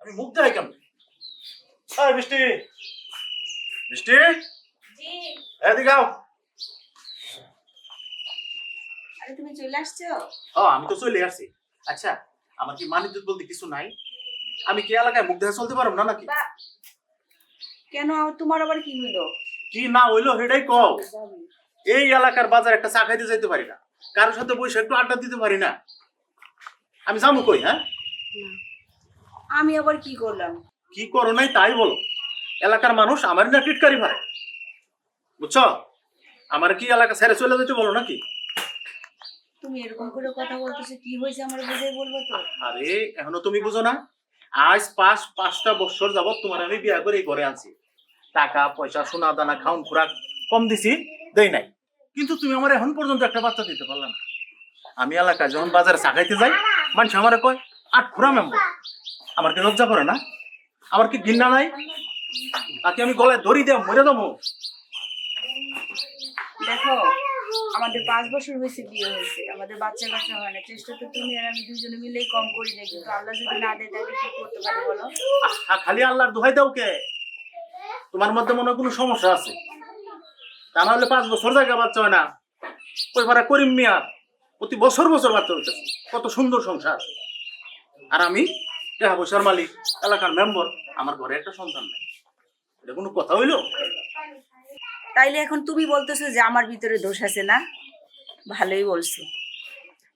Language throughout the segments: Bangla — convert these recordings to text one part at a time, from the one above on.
আমি মুখ দেখাই কেমন? বৃষ্টি বৃষ্টি জি। এদিকে আও। আরে তুমি চলে আসছো? আমি তো চলে আসছি। আচ্ছা, আমার কি মান ইজ্জত বলতে কিছু নাই? আমি কি এলাকায় মুখ দেখা চলতে পারবো না নাকি? কেন তোমার আবার কি হইলো? কি না হইলো সেটাই কও। এই এলাকার বাজার একটা চা খাইতে যাইতে পারি না, কারোর সাথে বসে একটু আড্ডা দিতে পারি না। আমি যাবো কই? হ্যাঁ, আমি আবার কি করলাম? কি করো নাই তাই বলো। এলাকার মানুষ আমার না টিটকারি ভাই, বুঝছো? আমার কি এলাকা ছেড়ে চলে যেতে বলো নাকি? তুমি এরকম করে কথা বলতেছো, কি হয়েছে আমার বুঝে বলবো তো? আরে এখনো তুমি বুঝো না? আজ পাঁচটা বছর যাবত তোমার আমি বিয়া করে ঘরে আনছি। টাকা পয়সা সোনা দানা খাউন খোরাক কম দিছি, দেই নাই। কিন্তু তুমি আমার এখন পর্যন্ত একটা বাচ্চা দিতে পারলে না। আমি এলাকায় যখন বাজারে চা খাইতে যাই, মানুষ আমার কয় আট খুরা মেম্বার। আমার কি লজ্জা করে না? আমার কি ঘৃণা নাই? তাকে আমি গলায় দড়ি দিয়ে মরে দেবো? দেখো, আমাদের 5 বছর হয়েছে বিয়ে হয়েছে, আমাদের বাচ্চা কাচ্চা হয় না। চেষ্টা তো তুমি আর আমি দুজনে মিলেই কম করি না, কিন্তু আল্লাহ যদি না দেয় তাহলে কি করতে পারি বলো? খালি আল্লাহর দোহাই দাও কে? তোমার মধ্যে মনে হয় কোনো সমস্যা আছে। তা না হলে 5 বছর জায়গা বাচ্চা হয় না। ওই ভাড়া করিম মিয়া প্রতি বছর বছর বাচ্চা হইতেছে, কত সুন্দর সংসার। আর আমি টাকা পয়সার মালিক, এলাকার মেম্বার, আমার ঘরে একটা সন্তান নেই। এটা কোনো কথা হইলো? তাইলে এখন তুমি বলতেছো যে আমার ভিতরে দোষ আছে না? ভালোই বলছো।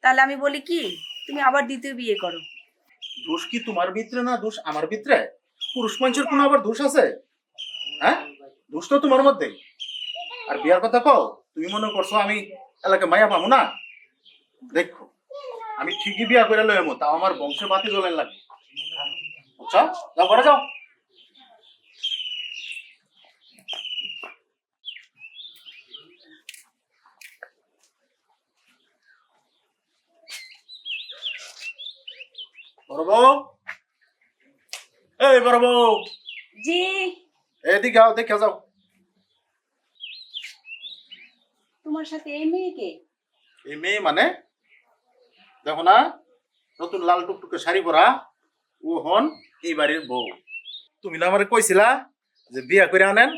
তাহলে আমি বলি কি, তুমি আবার দ্বিতীয় বিয়ে করো। দোষ কি তোমার ভিতরে না দোষ আমার ভিতরে? পুরুষ মানুষের কোনো আবার দোষ আছে? হ্যাঁ, দোষ তো তোমার মধ্যেই। আর বিয়ার কথা কও, তুমি মনে করছো আমি এলাকায় মায়া পাবো না? দেখো, আমি ঠিকই বিয়া করে লইব, তাও আমার বংশে বাতি জ্বলেন লাগবে। বুঝছো? যাও ঘরে যাও। বড় বউ, এই বড় বউ, জি। এদিকে আও, দেখে যাও। তোমার সাথে এই মেয়েকে? এই মেয়ে মানে? দেখো না, নতুন লাল টুকটুকে শাড়ি পরা, ও হন এই বাড়ির বউ। তুমি না আমারে কইছিলা যে বিয়া করে আনেন,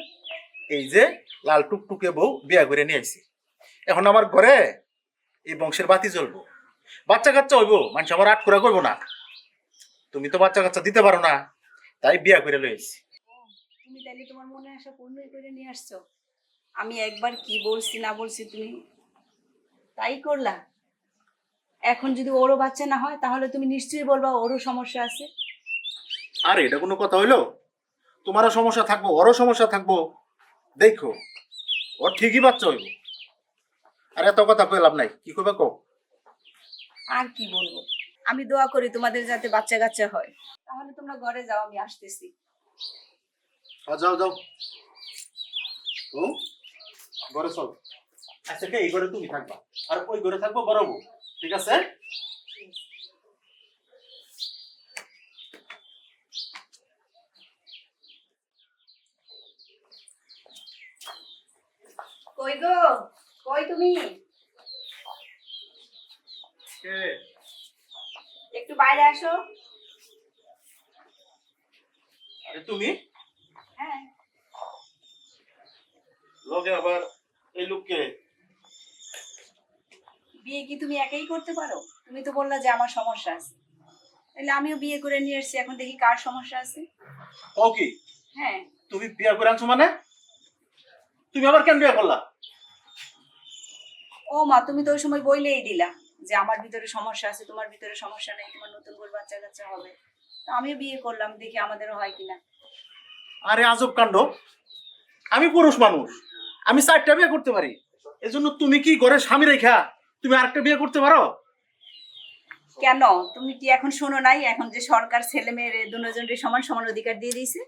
এই যে লাল টুকটুকে বউ বিয়া করে নিয়ে আইছি। এখন আমার ঘরে এই বংশের বাতি জ্বলবো, বাচ্চা কাচ্চা হইবো, মানুষ আমার আট করে করবো না। তুমি তো বাচ্চা কাচ্চা দিতে পারো না, তাই বিয়া করে লই আইছি। তুমি তাইলে তোমার মনে আসা পূর্ণ করে নিয়ে আসছো। আমি একবার কি বলছি না বলছি তুমি তাই করলা। এখন যদি ওরও বাচ্চা না হয় তাহলে তুমি নিশ্চয়ই বলবা ওরও সমস্যা আছে। আর এটা কোনো কথা হইলো? তোমারও সমস্যা থাকবো, ওরও সমস্যা থাকবো। দেখো, ওর ঠিকই বাচ্চা হইব। আর এত কথা কই লাভ নাই, কি করবে কো? আর কি বলবো, আমি দোয়া করি তোমাদের যাতে বাচ্চা কাচ্চা হয়। তাহলে তোমরা ঘরে যাও, আমি আসতেছি। যাও যাও। ও ঘরে চল। আচ্ছা কে এই ঘরে তুমি থাকবা, আর ওই ঘরে থাকবো বড় বউ, ঠিক আছে? কই গো, কই তুমি? কে? একটু বাইরে আসো। আরে তুমি হ্যাঁ। লগে আবার এই লোককে? বিয়ে কি তুমি একাই করতে পারো? তুমি তো বললা যে আমার সমস্যা আছে, তাহলে আমিও বিয়ে করে নিয়ে এসেছি, এখন দেখি কার সমস্যা আছে। ও কি হ্যাঁ। তুমি বিয়া করে আনছো মানে? তুমি আবার কেন বিয়া করলা? ও মা, তুমি তো ওই সময় বইলেই দিলা যে আমার ভিতরে সমস্যা আছে, তোমার ভিতরে সমস্যা নেই, তোমার নতুন করে বাচ্চা কাচ্চা হবে। তো আমিও বিয়ে করলাম, দেখি আমাদেরও হয় কিনা। আরে আজব কাণ্ড, আমি পুরুষ মানুষ, আমি 4টা বিয়ে করতে পারি। এজন্য তুমি কি ঘরে স্বামী রেখা তুমি আরেকটা বিয়ে করতে পারো? কেন, তুমি কি এখন শোনো নাই এখন যে সরকার ছেলে মেয়ের দুজনের সমান সমান অধিকার দিয়ে দিয়েছে?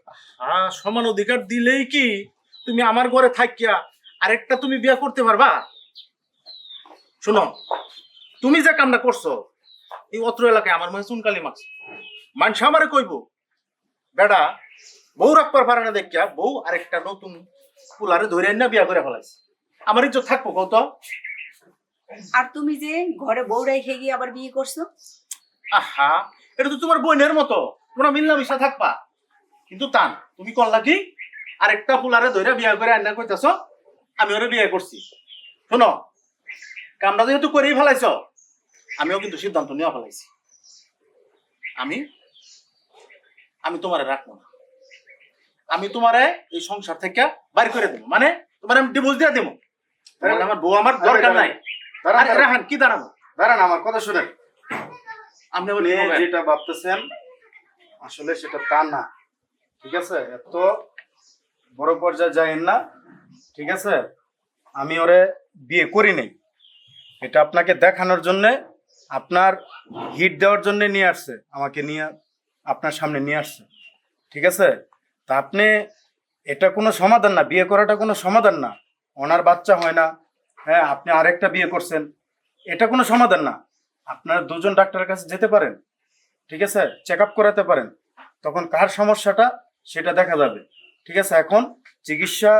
হ্যাঁ, সমান অধিকার দিলেই কি তুমি আমার ঘরে থাকিয়া আরেকটা তুমি বিয়ে করতে পারবা? শোনো, তুমি যে কামটা করছো, এই অত্র এলাকায় আমার মনে চুনকালি মাছ মানুষ আমারে কইব, বেটা বউ রাখবার পারে না দেখিয়া বউ আরেকটা নতুন পুলারে ধরে না বিয়া করে ফেলাইছে। আমার ইজ্জত থাকবো কত? আর তুমি যে ঘরে বউ রেখে গিয়ে আবার বিয়ে করছো। আহা, এটা তো তোমার বোনের মতো, তোমরা মিল্লামিশা থাকবা, কিন্তু তা না। তুমি করলা কি, আরেকটা ফুলারে ধইরা বিয়া করে আন্না কইতাছ আমি ওরে বিয়ে করছি। শোনো, কামটা যেহেতু করেই ফেলাইছ, আমিও কিন্তু সিদ্ধান্ত নেওয়া ফেলাইছি। আমি আমি তোমারে রাখবো না, আমি তোমারে এই সংসার থেকে বাইর করে দেবো, মানে তোমার আমি ডিভোর্স দিয়ে দেবো। তাহলে আমার বউ আমার দরকার নাই। আরে রাহান, কি দাঁড়াবো? দাঁড়ান, আমার কথা শুনেন। আপনি আবার আপনি কি বলবেন? যেটা ভাবতেছেন আসলে সেটা তা না, ঠিক আছে? এত বড় পর্যায়ে যাইেন না, ঠিক আছে? আমি ওরে বিয়ে করি নাই, এটা আপনাকে দেখানোর জন্য, আপনার হিট দেওয়ার জন্য নিয়ে আসছে, আমাকে নিয়ে আপনার সামনে নিয়ে আসছে, ঠিক আছে? তা আপনি, এটা কোনো সমাধান না, বিয়ে করাটা কোনো সমাধান না। ওনার বাচ্চা হয় না, হ্যাঁ, আপনি আরেকটা বিয়ে করছেন, এটা কোনো সমাধান না। আপনার দুজন ডাক্তারের কাছে যেতে পারেন, ঠিক আছে? চেক আপ করাতে পারেন, তখন কার সমস্যাটা সেটা দেখা যাবে, ঠিক আছে? এখন চিকিৎসা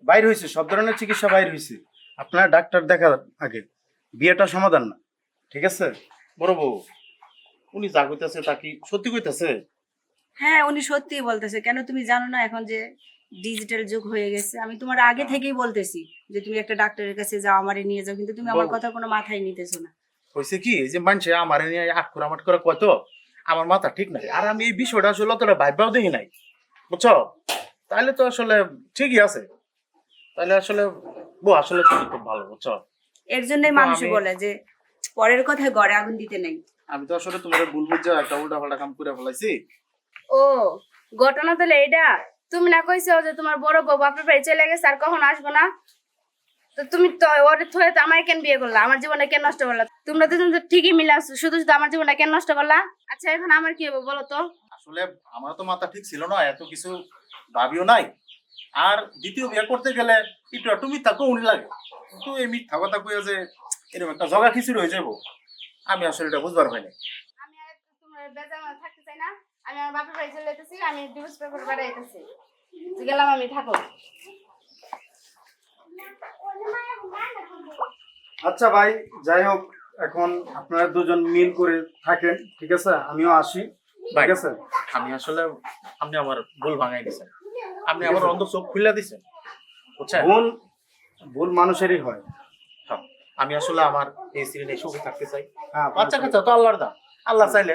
বাইর হয়েছে, সব ধরনের চিকিৎসা বাইর হয়েছে, আপনার ডাক্তার দেখা আগে, বিয়েটা সমাধান না, ঠিক আছে? বড় বউ, উনি যা কইতাছে তা কি সত্যি কইতাছে? হ্যাঁ, উনি সত্যিই বলতেছে। কেন তুমি জানো না এখন যে ডিজিটাল যুগ হয়ে গেছে? আমি তোমার আগে থেকেই বলতেছি যে তুমি একটা ডাক্তারের কাছে যাও, আমারে নিয়ে যাও, কিন্তু তুমি আমার বউ। কথা কোনো মাথায় নিতেছো না। হয়েছে কি, এই যে মানুষে আমার নিয়ে আটকুর আমাট করে কত, আমার মাথা ঠিক নাই। আর আমি এই বিষয়টা আসলে অতটা ভাববাও দেখি নাই, বুঝছো? তাহলে তো আসলে ঠিকই আছে। তাহলে আসলে বউ আসলে তুমি খুব ভালো, বুঝছো? এর জন্যই তো মানুষ আমি- বলে যে পরের কথায় ঘরে আগুন দিতে নেই। আমি তো আসলে তোমার ভুল বুঝে একটা উল্টা পাল্টা কাম করে ফেলাইছি। ও, ঘটনা তাহলে এটা। তুমি না কইছো যে তোমার বড় বউ বাপের বাড়ি চলে গেছে আর কখন আসবো না? তো তুমি তো ওর থয়ে তো আমায় কেন বিয়ে করলা, আমার জীবনটা কেন নষ্ট করলা? তোমরা দুজন তো ঠিকই মিলে আসছো, শুধু শুধু আমার জীবনটা কেন নষ্ট করলা? আচ্ছা এখন আমার কি হবে বলো তো? আসলে আমার তো মাথা ঠিক ছিল না, এত কিছু ভাবিও নাই। আর দ্বিতীয় বিয়ে করতে গেলে একটু একটু মিথ্যা কৌন লাগে, কিন্তু এই মিথ্যা কথা কইয়া যে এরকম একটা জগা খিচুড়ি হয়ে যাবো, আমি আসলে এটা বুঝবার পাইনি। আমি আর তোমার বেজার থাকতে চাই না, আমি আমার বাপের বাড়ি চলে যেতেছি, আমি ডিভোর্স পেপার বাড়াইতেছি, গেলাম আমি, থাকো। আচ্ছা ভাই, যাই হোক, এখন আপনারা দুজন মিল করে থাকেন, ঠিক আছে? আমিও আসি, ঠিক আছে? আমি আসলে, আপনি আমার ভুল ভাঙাই দিচ্ছেন, আপনি আমার অন্ধ চোখ খুলে দিচ্ছেন, বুঝছেন? ভুল ভুল মানুষেরই হয়। হ্যাঁ, আমি আসলে আমার এই সিরিজে সুখে থাকতে চাই। হ্যাঁ, বাচ্চা কাচ্চা তো আল্লাহর দান, আল্লাহ চাইলে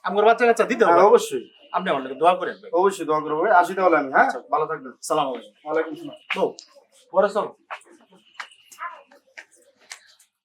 আমার বাচ্চা কাচ্চা দিতে হবে। হ্যাঁ, অবশ্যই আপনি আমার লাগে দোয়া করেন ভাই। অবশ্যই দোয়া করবো ভাই। আসি তাহলে আমি, হ্যাঁ, ভালো থাকবেন। সালাম আলাইকুম। ওয়ালাইকুম আসসালাম। বউ, পরে চলো।